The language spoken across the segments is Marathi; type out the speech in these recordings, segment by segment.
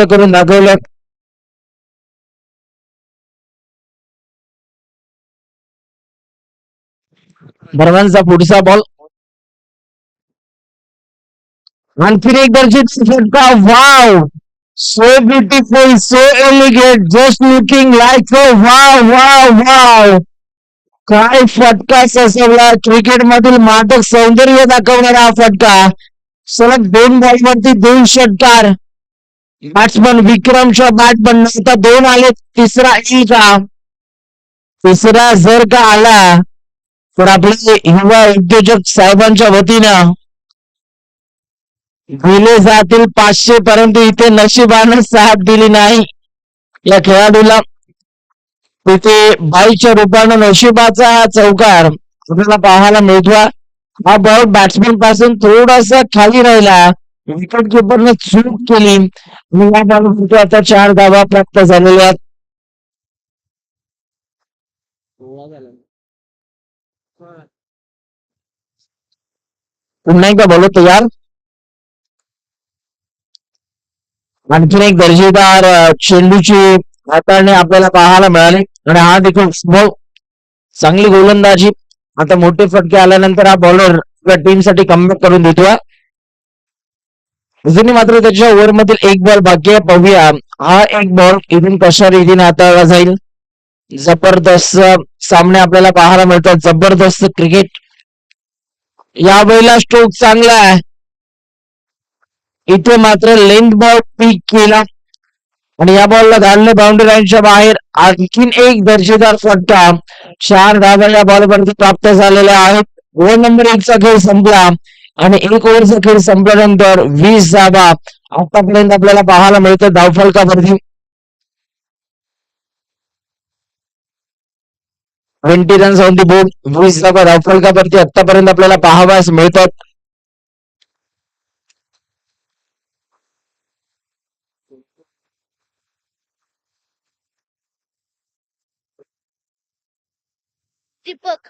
करून दाखवलं. बर्मनचा पुढचा बॉल आणखी एक गरजेचा फटका. Wow, so beautiful, so elegant, just looking like a wow wow wow. काय फटका ससवला, क्रिकेट मधील मादक सौंदर्य दाखवणारा हा फटका. सलग 2 बॉलवरती 2 षटकार. बॅट्समन विक्रमच्या बॅट पण आता 2 आले. तिसरा येईल का? तिसरा जर का आला तर आपले युवा उद्योजक साहेबांच्या वतीनं दिले जातील 500, परंतु इथे नशिबानं साथ दिली नाही या खेळाडूला. तिथे बाईच्या रूपानं नशिबाचा चौकार आपल्याला पाहायला मिळतो. हा बॉल बॅट्समन पासून थोडासा खाली राहिला, विकेट किपरने चूक केली आणि या बॉल आता 4 धावा प्राप्त झालेल्या आहेत. पुन्हा एकदा बॉल तयार. आणखीन एक दर्जेदार चेंडूची हाताळणी आपल्याला पाहायला मिळाली आणि हा देखील स्मॉल चांगली गोलंदाजी. आता मोठे फटके आल्यानंतर हा बॉलर टीमसाठी कमबॅक करून देतोय. अजूनही मात्र त्याच्या ओव्हर मधील एक बॉल बाकी आहे. पाहूया हा एक बॉल इथून कशा रीतीने हाताळला जाईल. जबरदस्त सामने आपल्याला पाहायला मिळतात, जबरदस्त क्रिकेट. यावेळेला स्ट्रोक चांगला आहे. इथे मात्र लेंथ बॉल पीक केला आणि या बॉलला घालणे बाउंड्री लाईनच्या बाहेर. आणखीन एक दर्जेदार फटका. 4 धावा या बॉलवरती प्राप्त झालेल्या आहेत. ओव्हर नंबर 1 चा खेळ संपला आणि 1 ओव्हरचा खेळ संपल्यानंतर 20 धावा आतापर्यंत आपल्याला पाहायला मिळतं धावफलकावरती. 20 रन्स ऑन दी बोर्ड. 20 धावा धावफलकावरती आतापर्यंत आपल्याला पाहावयास मिळतात. दीपक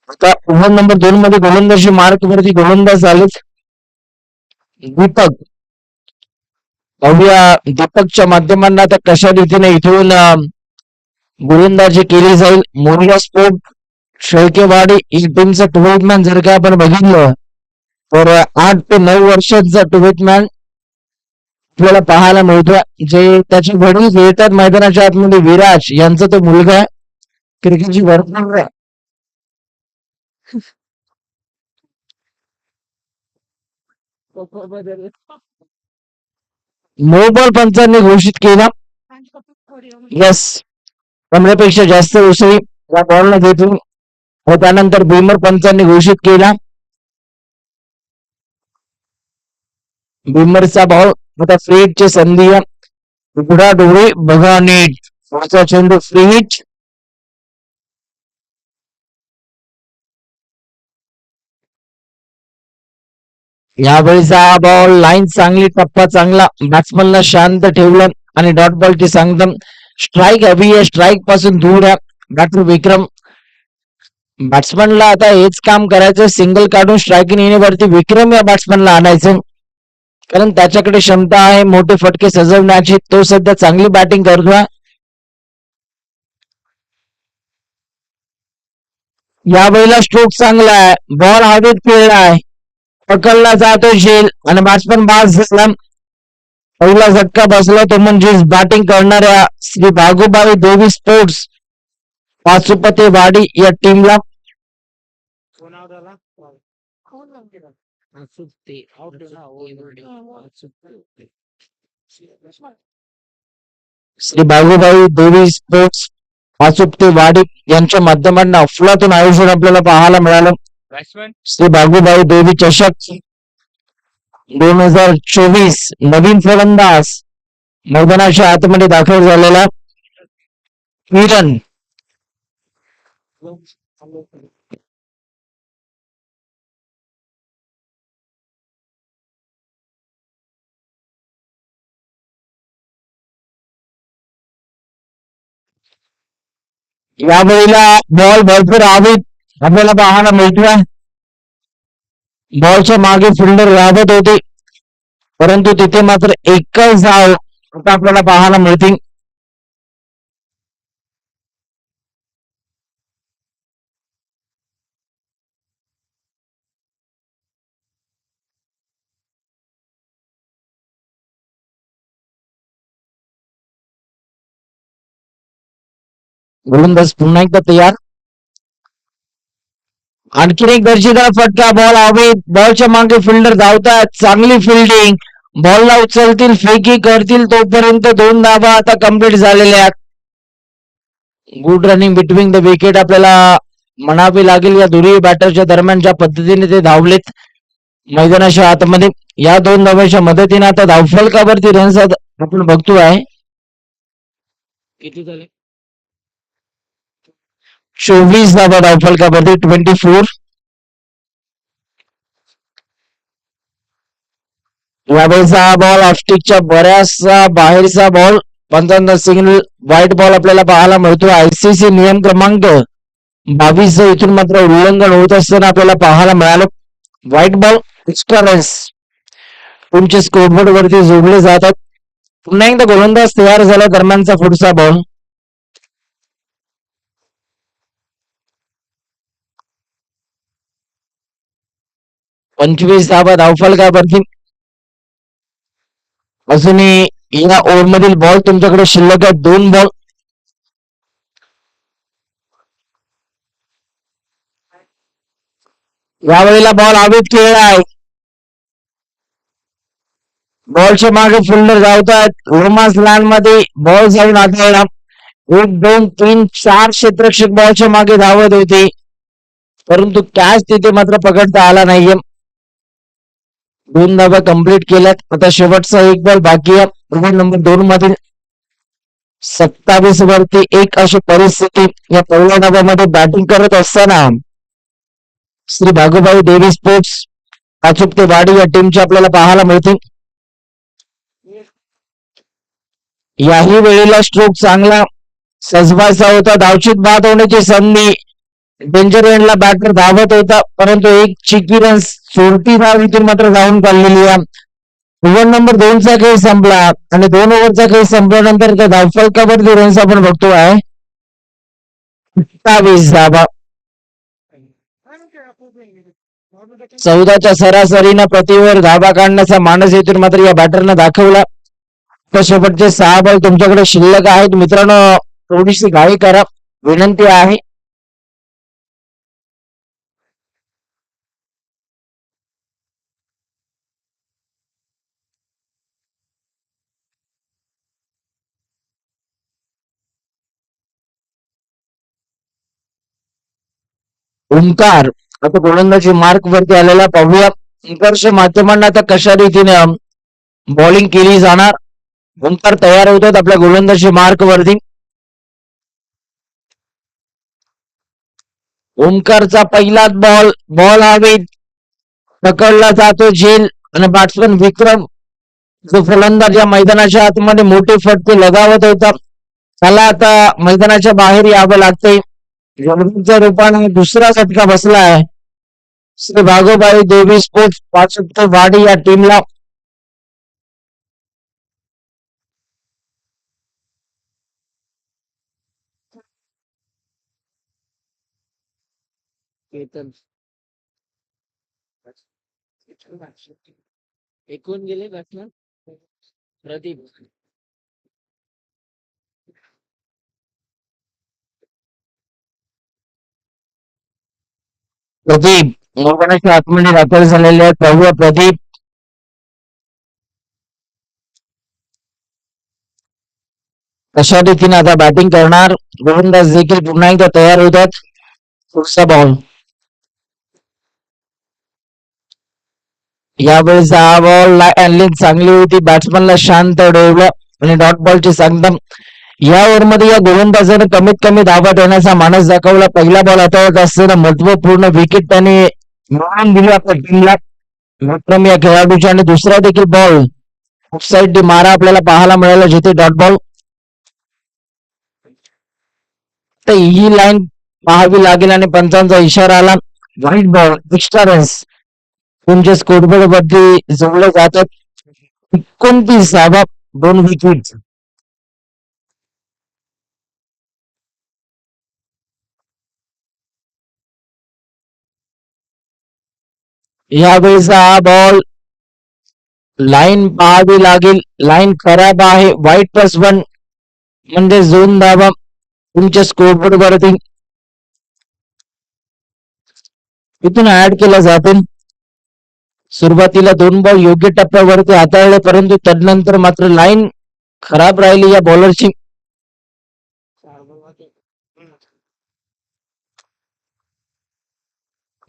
आता ओव्हर नंबर 2 मध्ये गोलंदाजी मार्क वरती गोलंदाज झालेत दीपक. पाहूया दीपकच्या माध्यमांना आता कशा रीतीने इथून गोलंदाजी केली जाईल. मोरिया स्पोर्ट शेळकेवाडी ही टीमचं टुवेटमॅन जर का आपण बघितलं तर 8 ते 9 वर्षाचा टुवेटमॅन आपल्याला पाहायला मिळतोय. जे त्याचे वडील खेळतात मैदानाच्या आतमध्ये, विराज यांचा तो मुलगा आहे. क्रिकेटची भरपूर नो बॉल पंचांनी घोषित केला. यस, 15पेक्षा जास्त उसळी या बॉलला घेतून व त्यानंतर भीमर पंचांनी घोषित केला. भीमरचा बॉल आता फ्री हिटची संधी आहे. उघडा डोळे बघा नीट. पुढचा चेंडू फ्री हिट. यावेळीचा बॉल लाईन चांगली, टप्पा चांगला, बॅट्समनला शांत ठेवलं आणि डॉट बॉलची सांगता. स्ट्राईक हवी आहे, स्ट्राईक पासून दूर आहे बॅटर विक्रम. बॅट्समनला आता हेच काम करायचं, सिंगल काढून स्ट्राईकिंग येण्यावरती विक्रम या बॅट्समनला आणायचं, कारण त्याच्याकडे क्षमता आहे मोठे फटके सजवण्याची. तो सध्या चांगली बॅटिंग करतोय. यावेळेला स्ट्रोक चांगला आहे, बॉल हवेत खेळलाय, पकडला जातो झेल आणि बॅट्समन बाद झाला. पहिला झटका बसला तो म्हणजे बॅटिंग करणाऱ्या श्री भागोबाई देवी स्पोर्ट्स पाचुपतेवाडी या टीमला. श्री भागोबाई देवी स्पोर्ट्स पाचुपतेवाडी यांच्या माध्यमातून अफलातून आयोजन आपल्याला पाहायला मिळालं. श्री भागोबाई देवी चषक 2024 नवीन फलंदाज मैदानाच्या आतमध्ये दाखल झालेला किरण. यावेळेला बॉल भरपूर हवेत आपल्याला पाहायला मिळतोय. बॉलच्या मागे फिल्डर राहत होते, परंतु तिथे मात्र एकच धाव आता आपल्याला पाहायला मिळते. गोलंदाज पुन्हा एकदा तयार. आणखीन एक दर्जेदार फटका, बॉल हवेत, बॉलच्या मागे फिल्डर धावतात, चांगली फिल्डिंग, बॉलला उचलतील, फेकी करतील, तोपर्यंत 2 धावा आता कंप्लीट झालेल्या आहेत. Good running between the wicket आपल्याला म्हणावी लागेल या दोन्ही बॅटरच्या दरम्यान, ज्या पद्धतीने ते धावलेत मैदानाच्या आतमध्ये. या 2 धावांच्या मदतीने आता धावफलकावरती रन्स आपण बघतोय. किती झाले? 24 धावा धावफलकावरती, 24. यावेळेचा हा बॉल ऑफस्टिकच्या बऱ्याचसा बाहेरचा बॉल, पंचांना सिग्नल व्हाईट बॉल आपल्याला पाहायला मिळतो. आयसीसी नियम क्रमांक 22 इथून मात्र उल्लंघन होत असताना आपल्याला पाहायला मिळालं. व्हाईट बॉल, एक्स्ट्रा रन्स तुमचे स्कोरबोर्ड वरती जोडले जातात. पुन्हा एकदा गोलंदाज तयार झाला, दरम्यानचा पुढचा बॉल. पंचवीस धावा धावफलकावरती. अजूनही या ओव्हरमधील बॉल तुमच्याकडे शिल्लक आहे 2 बॉल. यावेळेला बॉल हवेत खेळला आहे, बॉलच्या मागे फिल्डर धावतात, रोमांस लँड मध्ये बॉल जाऊन आढळला. 1 2 3 4 क्षेत्ररक्षक बॉलच्या मागे धावत होते, परंतु कॅच तिथे मात्र पकडता आला नाहीये. 2 धावा कंप्लीट केल्यात. आता शेवटचा 1 बॉल बाकी आहे ओव्हर नंबर 2 मधील. 27 वरती 1 अशी परिस्थिती. या पहिल्या धावामध्ये बॅटिंग करत असताना श्री भागोबाई डेव्ही स्पोर्ट्स अचूक ते वाडी या टीमची आपल्याला पाहायला मिळते. याही वेळेला स्ट्रोक चांगला सजवायचा होता, धावचित बाद होण्याची संधी. डेंजर एंडला बॅटर धावत होता, परंतु एक चिकी रन चोरटी धाव इथून मात्र धावून काढलेली आहे. ओव्हर नंबर 2 चा खेळ संपला आणि 2 ओव्हरचा खेळ संपल्यानंतर त्या धावफलकावरती रन्स आपण बघतो आहे 27 धावा. 14च्या सरासरीनं प्रति ओव्हर धावा काढण्याचा मानस इथून मात्र या बॅटरनं दाखवला. तर शेवटचे 6 बॉल तुमच्याकडे शिल्लक आहेत. मित्रांनो, थोडीशी घाई करा, विनंती आहे. ओंकार आता गोलंदाजी मार्क वरती आलेला पाहूया. ओंकारच्या माध्यमांना आता कशा रीतीने बॉलिंग केली जाणार. ओंकार तयार होतात आपल्या गोलंदाजी मार्क वरती. ओंकारचा पहिलाच बॉल, बॉल हवेत, पकडला जातो झेल आणि बॅट्समन विक्रम जो फलंदाज या मैदानाच्या आतमध्ये मोठे फटके लगावत होता, त्याला आता मैदानाच्या बाहेर यावं लागतंय. रूपाने दुसरा फटका बसला आहे श्री भागोबाई देवी स्पोर्ट्स पाचोटे वाडी या टीमला. एकूण गेले बॅट्समन प्रदीप. प्रदीप मैदानाच्या आतमध्ये दाखल झालेले आहेत. पाहूया प्रदीप कशा रीतीने आता बॅटिंग करणार. गोलंदाज देखील पुन्हा एकदा तयार होतात. पुढचा बॉल. यावेळेस हा बॉल हँडलिंग चांगली होती, बॅट्समनला शांत ठेवलं आणि डॉट बॉलची सांगता. या ओव्हरमध्ये या गोलंदाजाने कमीत कमी धावा देण्याचा मानस दाखवला. पहिला बॉल हाताळत असताना महत्वपूर्ण विकेट त्याने मिळवून दिली आपल्या टीमला. विक्रम या खेळाडूच्या आणि दुसरा देखील बॉल ऑफसाईड मारा आपल्याला पाहायला मिळाला, जिथे डॉट बॉल. फक्त ही लाईन पाहावी लागेल आणि पंचांचा इशारा आला व्हाईट बॉल एक्स्ट्रा रन्स तुमच्या स्कोरबोर्ड वरती जोडले जातात 29 धावा 2 विकेट यावेळीचा हा बॉल लाईन पाहावी लागेल लाईन खराब आहे व्हाईट +1 म्हणजे 2 धावा तुमच्या स्कोरबोर्ड वरती इथून ऍड केल्या जातील सुरुवातीला 2 बॉल योग्य टप्प्यावरती हाताळले परंतु तदनंतर मात्र लाईन खराब राहिली या बॉलरची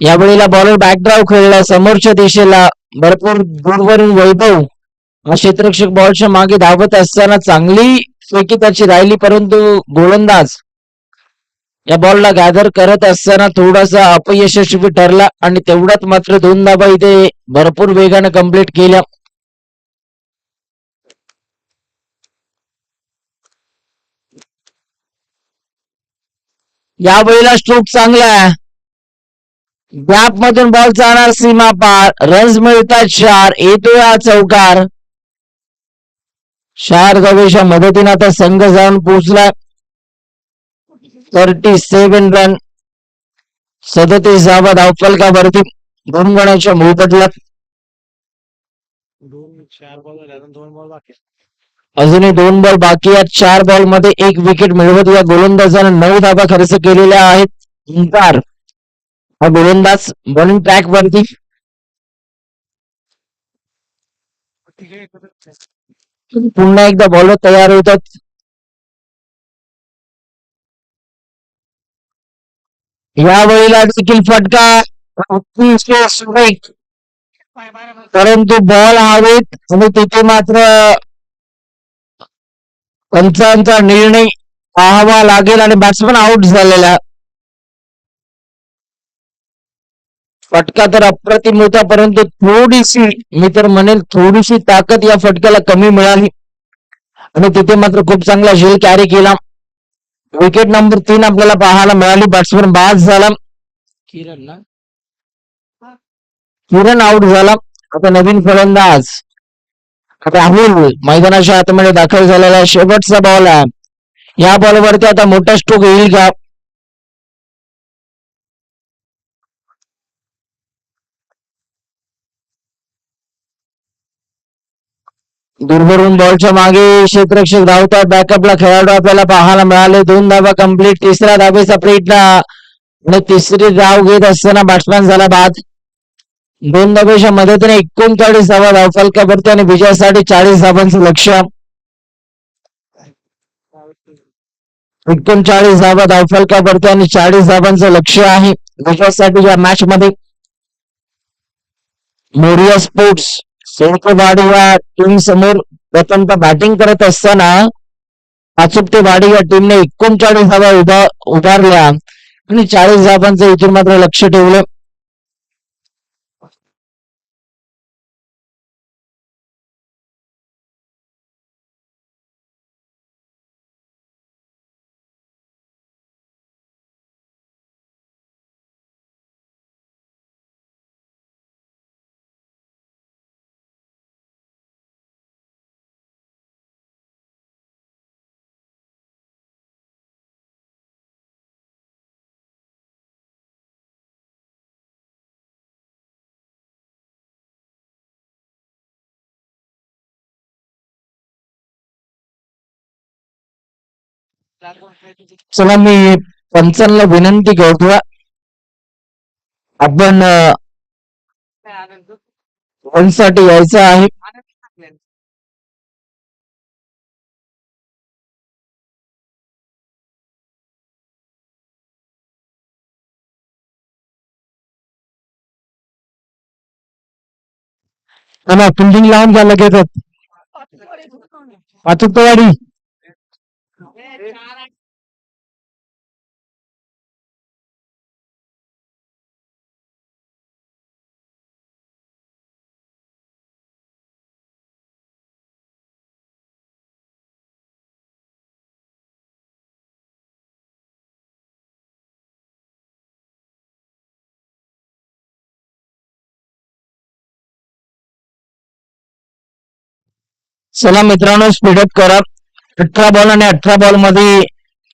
यावेळेला बॉलर बॅकड्राव खेळला समोरच्या दिशेला भरपूर दूरवरून वैभव हा क्षेत्ररक्षक बॉलच्या मागे धावत असताना चांगली फेकी त्याची राहिली परंतु गोलंदाज या बॉलला गॅदर करत असताना थोडासा अपयशस्वी ठरला आणि तेवढ्यात मात्र 2 धावा इथे भरपूर वेगाने कंप्लीट केल्या यावेळेला स्ट्रोक चांगला गॅप मधून बॉल जाणार सीमा पार रन्स मिळतात 4 येतोय हा चौकार 4 धावेच्या मदतीने आता संघ जाऊन पोहोचला 37 रन 37 धावा धावफलकावरती 2 गणाच्या मोबदल्यात अजूनही 2 बॉल बाकी आहेत 4 बॉल मध्ये 1 विकेट मिळवत या गोलंदाजाने 9 धावा खर्च केलेल्या आहेत ओंकार हा गोलंदाज बॉलिंग ट्रॅक वरती पुन्हा एकदा बॉलर तयार होतात यावेळेला देखील फटका अतिशय सुरेख परंतु बॉल हवेत आणि तिथे मात्र पंचांचा निर्णय पाहावा लागेल आणि बॅट्समन आउट झालेला फटका तर अप्रतिम होता परंतु थोडीशी मी तर म्हणेल थोडीशी ताकद या फटक्याला कमी मिळाली आणि तिथे मात्र खूप चांगला झेल कॅरी केला विकेट नंबर 3 आपल्याला पाहायला मिळाली बॅट्समन बाद झाला किरण आउट झाला आता नवीन फलंदाज राहुल मैदानाच्या आतमध्ये दाखल झालेला शेवटचा बॉल आहे या बॉलवरती आता मोठा स्ट्रोक येईल का दूरवरून बॉलच्या मागे क्षेत्ररक्षक धावतात बॅकअपला खेळाडू आपल्याला पाहायला मिळाले 2 धावा कंप्लीट तिसऱ्या धावेचा प्रयत्न आणि तिसरी धाव घेत असताना बॅट्समॅन झाला बाद 2 धावेच्या मदतीने 39 धावा धावफलकावरती आणि विजयासाठी 40 धावांचं लक्ष्य 39 धावा धावफलकावरती आणि 40 धावांचं लक्ष्य आहे विजयासाठी या मॅच मध्ये मोरिया स्पोर्ट्स सोळकेवाडी या टीम समोर प्रथमतः बॅटिंग करत असताना अचूकतेवाडी या टीमने 39 धावा उभारल्या आणि 40 धावांचं इथून मात्र लक्ष ठेवलं चला मी पंचांना विनंती करतो आपण साठी यायचं आहे फिल्डिंग लावून घ्या लगेच अचूकतेवाडी चला मित्रांनो स्पीडअप करा. 18 बॉल आणि 18 बॉल मध्ये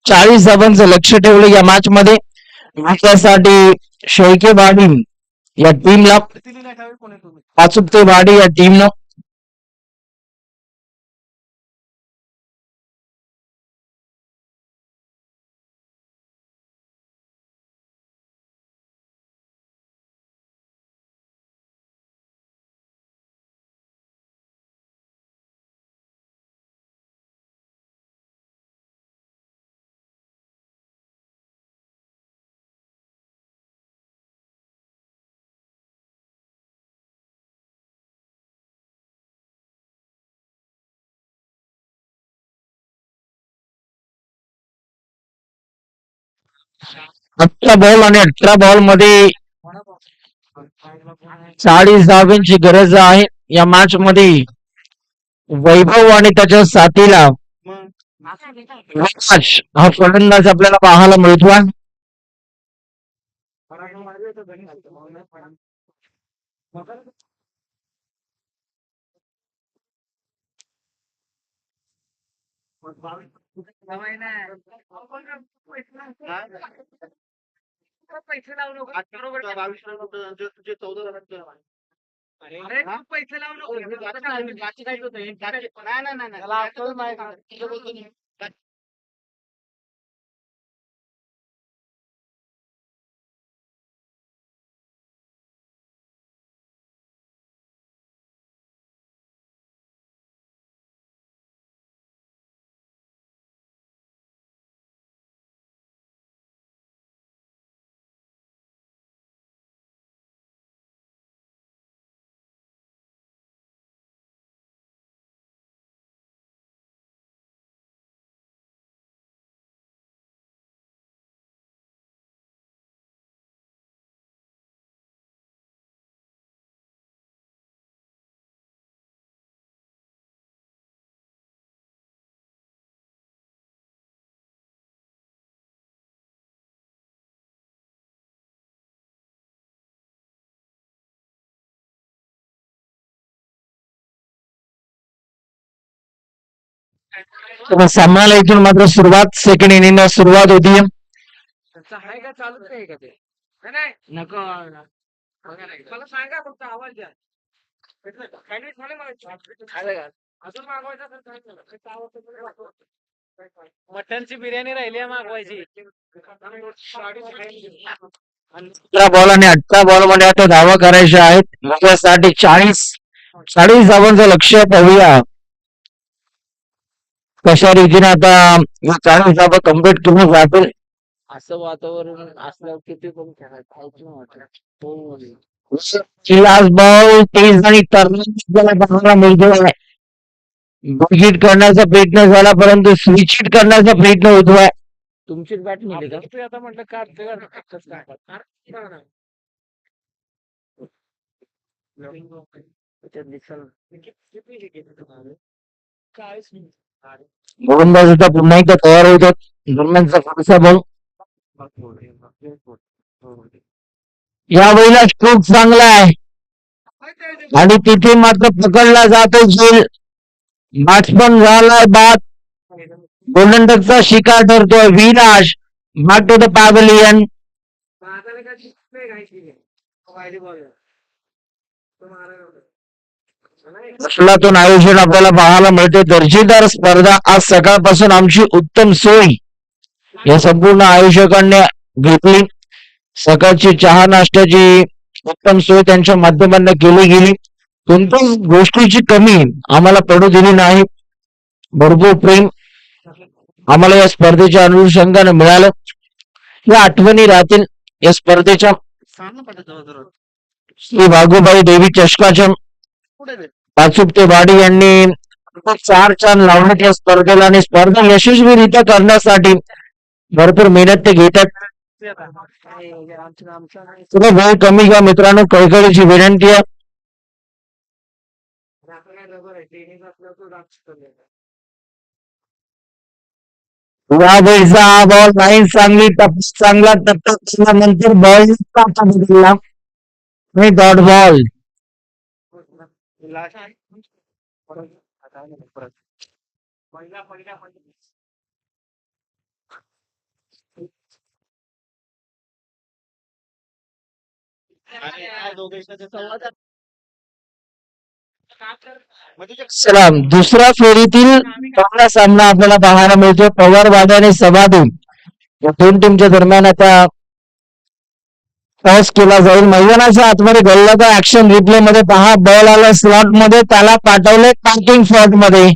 40 धावांचं लक्ष ठेवलं या मॅच मध्ये. त्यासाठी शेळकेवाडी या टीमला, पाचुपतेवाडी या टीमनं अठरा बॉल आणि 18 बॉल मध्ये 40 धावांची गरज आहे या मॅच मध्ये. वैभव आणि त्याच्या साथीला हा फलंदाज आपल्याला पाहायला मिळतोय. सामन्याला इथून मात्र सुरुवात, सेकंड इनिंग सुरुवात होती. मटनची बिर्याणी राहिली आहे मागवायची. 18 बॉल आणि 18 बॉल मध्ये आता धावा करायच्या आहेत. त्यासाठी 40 धावांचं लक्ष पाहूया कशा रीतीने आता 40 धावा कम्प्लीट करून जातील. असं वातावरण असल्यावर किती पण खेळायचं. लास्ट बॉल 30 आणि पाहायला मिळतोय. हिट करण्याचा प्रयत्न झाला परंतु स्विच हिट करण्याचा प्रयत्न होतोय. तुमचीच बॅट नेली का? आता म्हटलं गोलंदाज आता पुन्हा एकदा तयार होतात. दरम्यानचा पुढचा बॉल यावेळेला स्ट्रोक चांगला आहे आणि तिथे मात्र पकडला जातो झेल. बॅट्समन झालाय बाद. गोल्डन डकचा शिकार ठरतोय विनाश. Back to the pavilion. असलातून आयोजन आपल्याला पाहायला मिळते. दर्जेदार स्पर्धा आज सकाळपासून आमची उत्तम सोय या संपूर्ण आयोजकांनी घेतली. सकाळची चहा नाश्त्याची उत्तम सोय त्यांच्या माध्यमांना केली गेली. कोणत्याच गोष्टीची कमी आम्हाला पडू दिली नाही. भरपूर प्रेम आम्हाला या स्पर्धेच्या अनुषंगाने मिळालं. या आठवणी राहतील या स्पर्धेच्या. श्री वाघोबाई देवी चषकाच्या पाचुपतेवाडी यांनी 4 लावण्यात या स्पर्धेला आणि स्पर्धा यशस्वीरित्या करण्यासाठी भरपूर मेहनत ते घेतात. थोडा वेळ कमी घ्या मित्रांनो, कळकळीची विनंती आहे. यावेळीचा हा बॉल नाही चांगली चांगला टप्पा नंतर बॉल बदलला डॉट बॉल. चला दुसऱ्या फेरीतील पहिला सामना आपल्याला पाहायला मिळतो पवारवाडी आणि सभादू या दोन टीमच्या दरम्यान आता टॉस केला जाईल. मैदानाच्या आतमध्ये घडलं ऍक्शन रिप्ले मध्ये पहा. बॉल आला स्लॉट मध्ये, त्याला पाठवले पॅकिंग स्लॉट मध्ये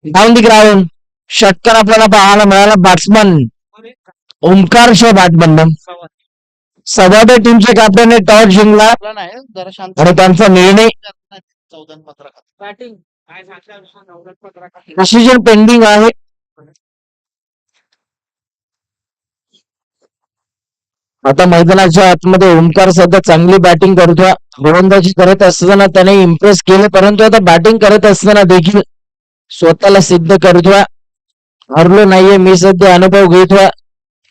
डाऊन दी ग्राउंड. षटकार आपल्याला पाहायला मिळाला. बॅट्समन ओमकार बॅटमन सभादू टीमचे कॅप्टन टॉस जिंकला आणि त्यांचा निर्णय डिसिजन पेंडिंग आहे. आता मैदानाच्या आतमध्ये ओमकार सध्या चांगली बॅटिंग करतोय. गोलंदाजी करत असताना त्याने इम्प्रेस केले, परंतु आता बॅटिंग करत असताना देखील स्वतःला सिद्ध करतोय. हरलो नाहीये मी, सध्या अनुभव घेतोय.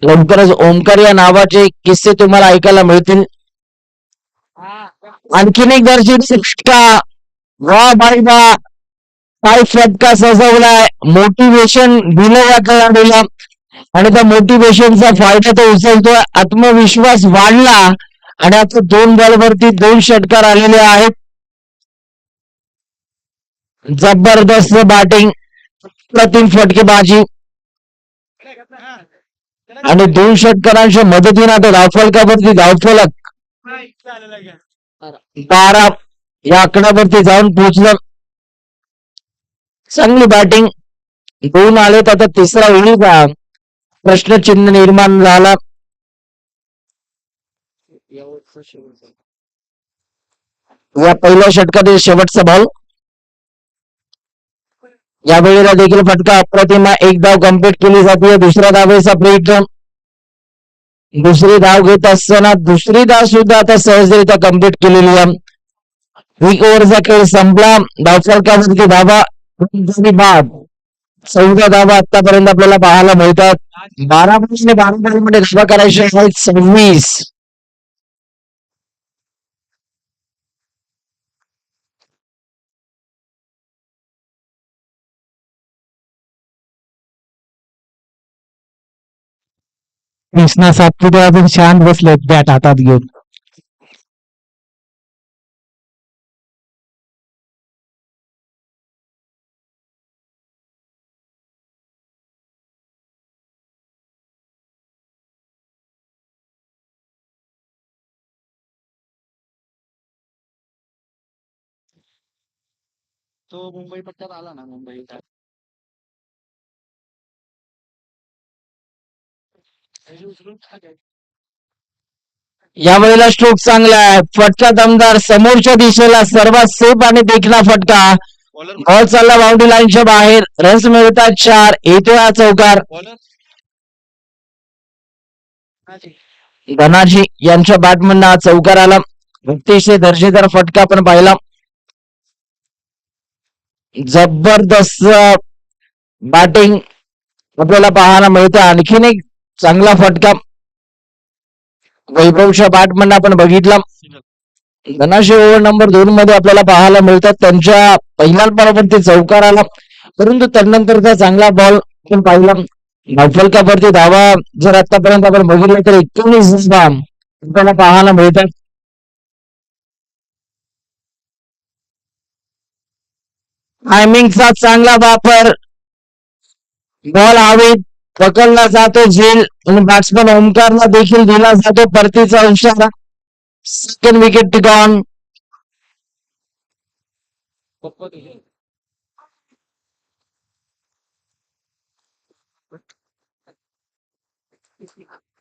लवकरच ओमकार या नावाचे किस्से तुम्हाला ऐकायला मिळतील. आणखीन एक गरजेची षटका. वा बाई वा, काय फटका सजवलाय. मोटिवेशन दिलं या खेळाडूला आणि त्या मोटिवेशनचा फायदा तो उचलतोय. आत्मविश्वास वाढला आणि आता 2 बॉलवरती 2 षटकार आलेले आहेत. जबरदस्त बॅटिंग, प्रतिम फटकेबाजी आणि 2 षटकारांच्या मदतीने आता धावफलकावरती धावफलक 12 या आकड्यावरती जाऊन पोहोचलं. चांगली बॅटिंग, 2 आलेत. आता तिसरा होईल का, प्रश्नचिन्ह निर्माण झाला. या पहिल्या षटकातील शेवटचा बॉल. या वेळेला देखील फटका अप्रतिम. 1 धाव कम्प्लीट केली जाते. दुसऱ्या धावेचा प्रयत्न. दुसरी धाव घेत असताना दुसरी धाव सुद्धा आता सहजरित्या कम्प्लीट केलेली आहे. 1 ओव्हरचा खेळ संपला. धावफलकावरती धावा बाद. 14 धावा आतापर्यंत आपल्याला पाहायला मिळतात. 12 बॉलमध्ये धावा करायच्या आहेत 26. कृष्णा सातपुते अजून शांत बसलेत बॅट हातात घेऊन. तो मुंबई पट्ट्यात आला ना, मुंबई यावेळेला स्ट्रोक चांगला आहे. फटका दमदार, समोरच्या दिशेला सर्वात सेफ आणि देखणा फटका. बॉल चालला बाउंड्री लाईनच्या बाहेर. रन्स मिळतात 4. येतो हा चौकार. धनाजी यांच्या बॅटमधून हा चौकार आला. अतिशय दर्जेदार फटका आपण पाहिला. जबरदस्त बॅटिंग आपल्याला पाहायला मिळते. आणखीन एक चांगला फटका वैभवच्या बॅटमधून आपण बघितला. धनाजी ओव्हर नंबर 2 मध्ये आपल्याला पाहायला मिळतात. त्यांच्या पहिल्या बॉलवरती चौकार आला, परंतु त्यानंतरचा चांगला बॉल आपण पाहिला. धावफलकावरती धावा जर आतापर्यंत आपण बघितलं तर 19 आपल्याला पाहायला मिळतात. टायमिंगचा चांगला वापर. बॉल हवेत पकडला जातो झेल आणि बॅट्समन ओमकारला देखील दिला जातो परतीचा इशारा. Second wicket tick on.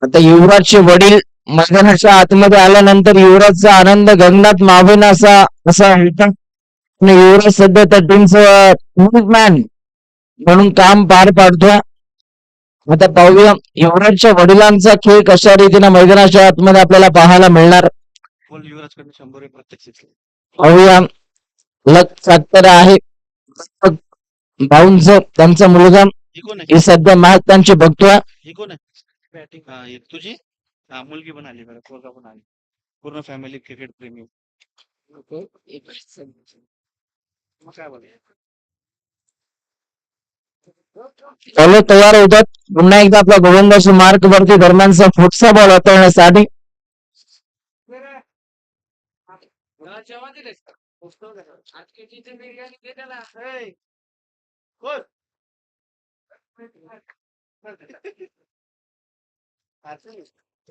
आता युवराजचे वडील मैदानाच्या आतमध्ये आल्यानंतर युवराजचा आनंद गगनात मावेना असा होता. आणि युवराज सध्या त्या टीमचं मॅन म्हणून काम पार पाडतोय. आता पाहूया युवराजच्या वडिलांचा खेळ कशा रीतीने मैदानाच्या आतमध्ये आपल्याला पाहायला मिळणार. पाहूया. लक फॅक्टर आहे. बाउन्स त्यांचा मुलगा हे सध्या मॅच त्यांची बघतोय. तुझी मुलगी पण आली, पोरगा पण आली, पूर्ण फॅमिली क्रिकेट प्रेमी. मग काय बोलूया. फॉलो तयार होतात. पुन्हा एकदा आपला गोलंदाज मार्क वरती दरम्यानचा पुढचा बॉल हाताळण्यासाठी.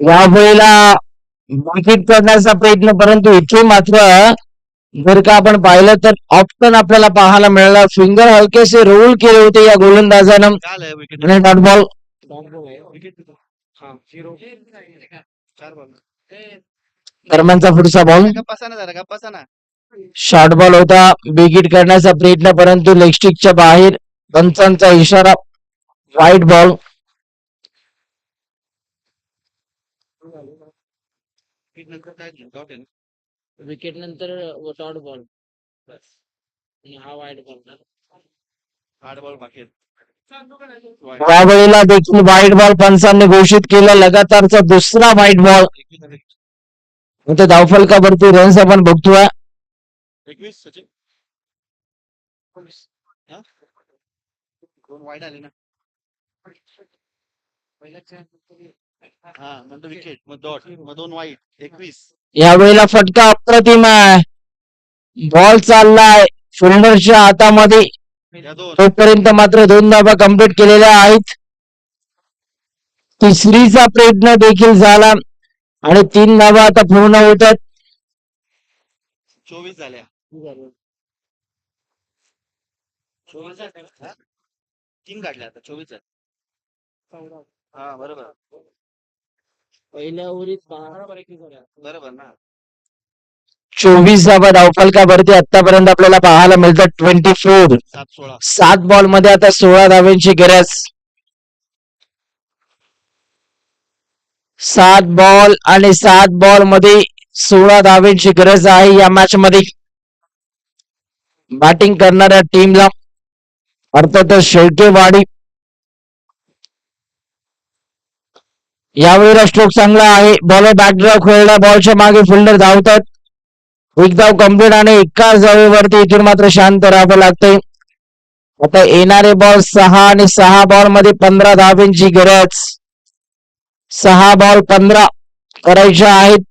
यावेळेला विकेट करण्याचा प्रयत्न, परंतु इथे मात्र जर का आपण पाहिलं तर ऑप्शन आपल्याला पाहायला मिळाला. फिंगर हलकेसे रोल केले होते या गोलंदाजानं झालं विकेट आणि डॉट बॉल. विकेट हा 4 बॉल दरम्यानचा पुढचा बॉल गप्पासा ना जरा गप्पासा ना शॉर्ट बॉल होता. बिगिट करण्याचा प्रयत्न, परंतु लेगस्टिकच्या बाहेर. पंचांचा इशारा, वाईट बॉल. विकेट नंतर काय डॉट आहे ना विकेट नंतर डॉट बॉल आणि हा वाईट बॉल. 8 बॉल बाकी आहेत. यावेळेला देखील वाईट बॉल पंचांनी घोषित केला. लगातारचा दुसरा वाईट बॉल. 21 धावफलकावरती रन्स आपण बघतोय. 21 सचिन हा? 2 वाईड आले ना हा नंतर विकेट मग डॉट मग 2 वाईड 21 यावेळेला फटका अप्रतिम आहे. बॉल चाललाय फिल्डरच्या हातामध्ये. या 2 तोपर्यंत मात्र 2 धावा कंप्लीट केलेल्या आहेत. तिसरीचा प्रयत्न देखील झाला आणि 3 धावा आता पूर्ण होत आहेत. 24 झाल्या 3 काढल्या आता 24 हा बरोबर पहिल्या ओव्हरीत बरोबर ना 24 धावा धावफलकावरती आतापर्यंत आपल्याला पाहायला मिळतात. 24 7-16 7 बॉल मध्ये आता 16 धावांची गरज. 7 बॉल आणि 7 बॉल मध्ये 16 धावांची गरज आहे या मॅच मध्ये. बॅटिंग करणाऱ्या टीमला अर्थातच शेळकेवाडी. यावेळेला स्ट्रोक चांगला आहे. बॉलर बॅकड्रॉप खेळला. बॉलच्या मागे फिल्डर धावतात. एक धाव कंप्लीट आणि एकाच धावेवरती इथून मात्र शांत राहावं लागतंय. आता येणारे बॉल 6 आणि 6 बॉल मध्ये 15 धावांची गरज. 6 बॉल 15 करायच्या आहेत.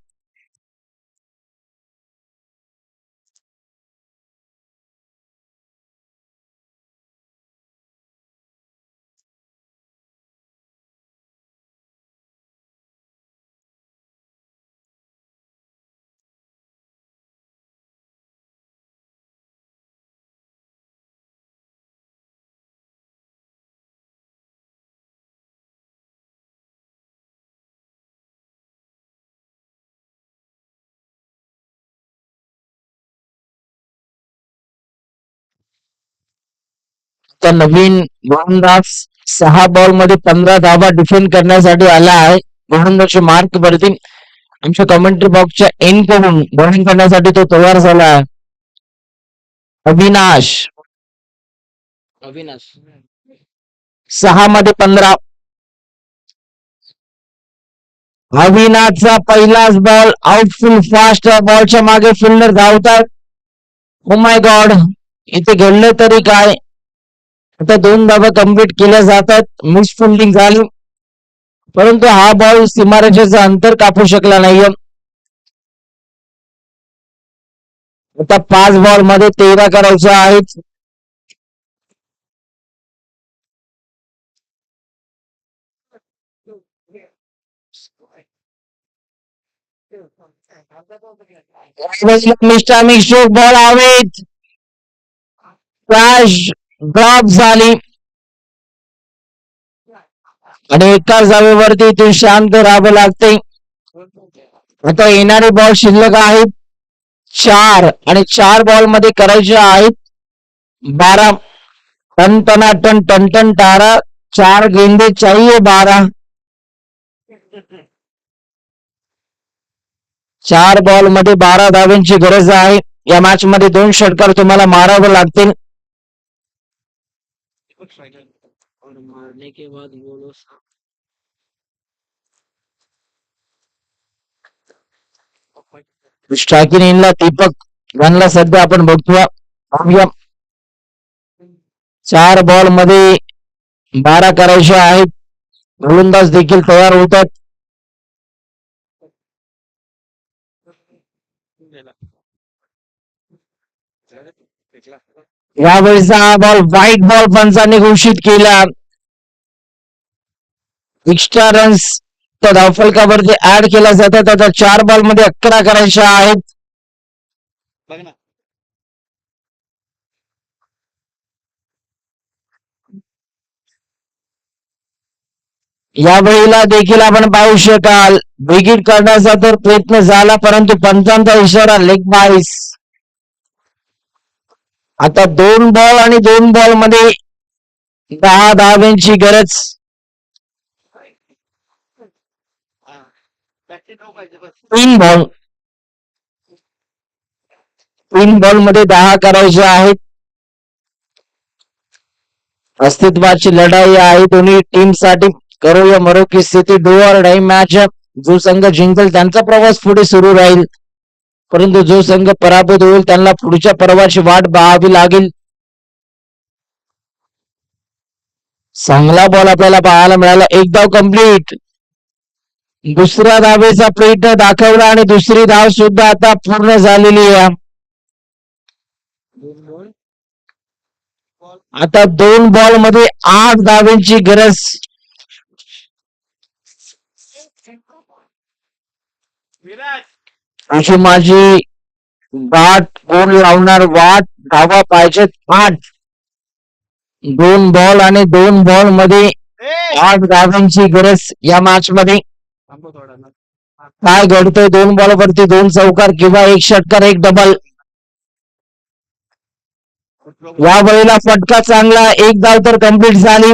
तर नवीन गोलंदाज 6 बॉल मध्ये 15 धावा डिफेंड करण्यासाठी आला आहे. गोलंदाजच्या मार्क वरती आमच्या कमेंट्री बॉक्सच्या एंड कडून बॉलिंग करण्यासाठी तो तयार झाला आहे. अविनाश अविनाश 6 मध्ये 15. अविनाशचा पहिलाच बॉल आउटफुल फास्ट. बॉलच्या मागे फिल्डर धावतात. ओ माय गॉड, इथे घडलं तरी काय. आता 2 धावा कंप्लीट केल्या जातात. मिस फिल्डिंग झाली, परंतु हा बॉल सीमारेषेचं अंतर कापू शकला नाहीये. आता 5 बॉल मध्ये 13 करायचे आहेत. मिस्टर स्ट्रोक बॉल हवेत. फ्लॅश ड्रॉप झाली आणि एकाच जागेवरती इथून शांत राहावं लागते. आता येणारे बॉल शिल्लक आहेत 4 आणि 4 बॉल मध्ये करायचे आहेत 12. टन टनाटन टन तारा. 4 गेंदे चाहिए 12. 4 बॉल मध्ये 12 धावांची गरज आहे. या मॅच मध्ये 2 षटकार तुम्हाला मारावे लागतील. और मारने के बाद बोलो स्ट्रायकिंग इनला दीपक यांना सध्या आपण बघतोय. 4 बॉल मध्ये 12 करायचे आहेत. गोलंदाज देखील तयार होतात. गेला. फेकला. यावेळीचा हा बॉल व्हाईट बॉल पंचांनी घोषित केला. एक्स्ट्रा रन्स त्या धावफलकावरती ऍड केल्या जातात. आता 4 बॉल मध्ये 11 करायचे आहेत. बघ ना. या वेळेला देखील आपण पाहू शकाल विकेट करण्याचा तर प्रयत्न झाला, परंतु पंचांचा इशारा लेग बाईस. आता 2 बॉल आणि 2 बॉल मध्ये 10 धावांची गरज. हा. बॅटरी ड्रॉप पाहिजे बस. 3 बॉल मध्ये 10 करायचे आहेत. अस्तित्वाची लढाई आहे दोन्ही टीम साठी. करो या मरो की स्थिती, डू ऑर डाई मॅच. जो संघ जिंकल त्यांचा प्रवास पुढे सुरू राहील, परंतु जो संघ पराभूत होईल त्यांना पुढच्या पर्वाची वाट पाहावी लागेल. चांगला बॉल आपल्याला पाहायला मिळाला. 1 धाव कंप्लीट. दुसऱ्या धावेचा प्रयत्न दाखवला आणि दुसरी धाव सुद्धा आता पूर्ण झालेली आहे. आता 2 बॉल मध्ये 8 धावांची गरज. विराज. अशी माझी वाट कोण लावणार. वाट धावा पाहिजेत 8. 2 बॉल आणि 2 बॉल मध्ये 8 धावांची गरज या मॅच मध्ये. थांबव थोडा ना. काय घडतंय 2 बॉल वरती 2 चौकार किंवा 1 षटकार 1 डबल. या वेळेला फटका चांगला. 1 धाव तर कंप्लीट झाली.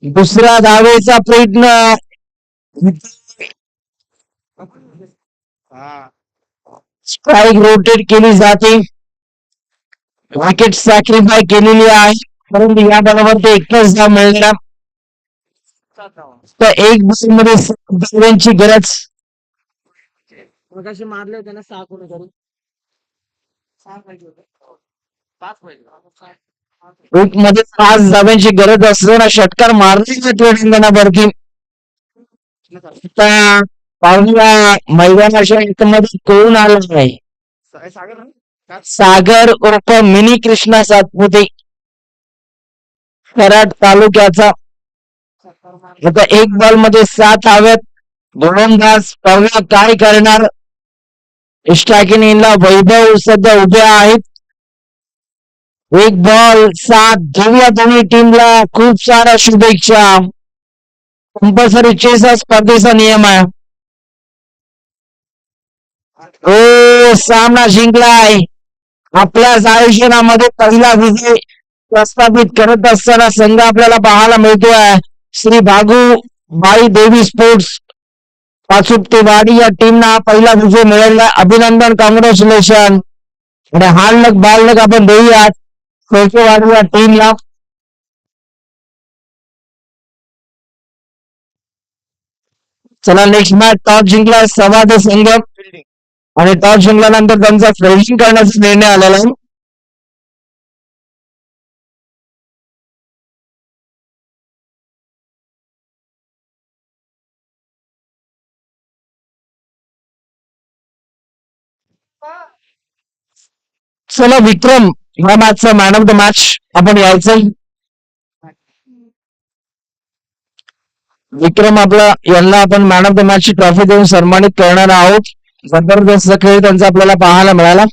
दुसऱ्या धावेचा प्रयत्न. हा. स्ट्राईक रोटेट केली जाते. विकेट सॅक्रिफाय केलेली आहे, परंतु या बॉलवरती एकच धाव मिळणार. 7 धावा. तर 1 बॉल मध्ये 7 धावांची गरज. मगाशी मारले होते ना 6 कोणी करून. 6 पाहिजे होते. 5 पाहिजे. 1 मध्ये 5 धावांची गरज असताना षटकार मारण्याच्या तेलंगणावरती. आता पाहुणा मैदानाच्या एकमध्ये कोण आला आहे. सागर ना? का? सागर उर्फ मिनी कृष्णा सातपुते, कराड तालुक्याचा. आता 1 बॉल मध्ये 7 धाव्यात. गोलंदाज पाहुणा काय करणार. स्टॅकिनीला वैभव सध्या उभे आहेत. 1 बॉल 7. घेऊया दोन्ही टीमला खूप साऱ्या शुभेच्छा. कंपल्सरी चेस हा स्पर्धेचा नियम आहे. सामना जिंकलाय. आपल्याच आयोजनामध्ये पहिला विजय प्रस्थापित करत असताना संघ आपल्याला पाहायला मिळतोय. श्री भागूबाई देवी स्पोर्ट्स पाचुपतेवाडी या टीमना पहिला विजय मिळाला. अभिनंदन, कॉंग्रॅच्युलेशन. आणि हार्ड बाल लक आपण देऊयात खोकेवाडी या टीमला. चला नेक्स्ट मॅच. टॉस जिंकला सवाद संघ आणि टॉस जिंकल्यानंतर त्यांचा फिल्डिंग करण्याचा निर्णय आलेला आहे. चला विक्रम, ह्या मॅचचा मॅन ऑफ द मॅच आपण यायचं. विक्रम आपला यांना आपण मॅन ऑफ द मॅच ची ट्रॉफी देऊन सन्मानित करणार आहोत. जबरदस्त खेळ त्यांचा आपल्याला पाहायला मिळाला.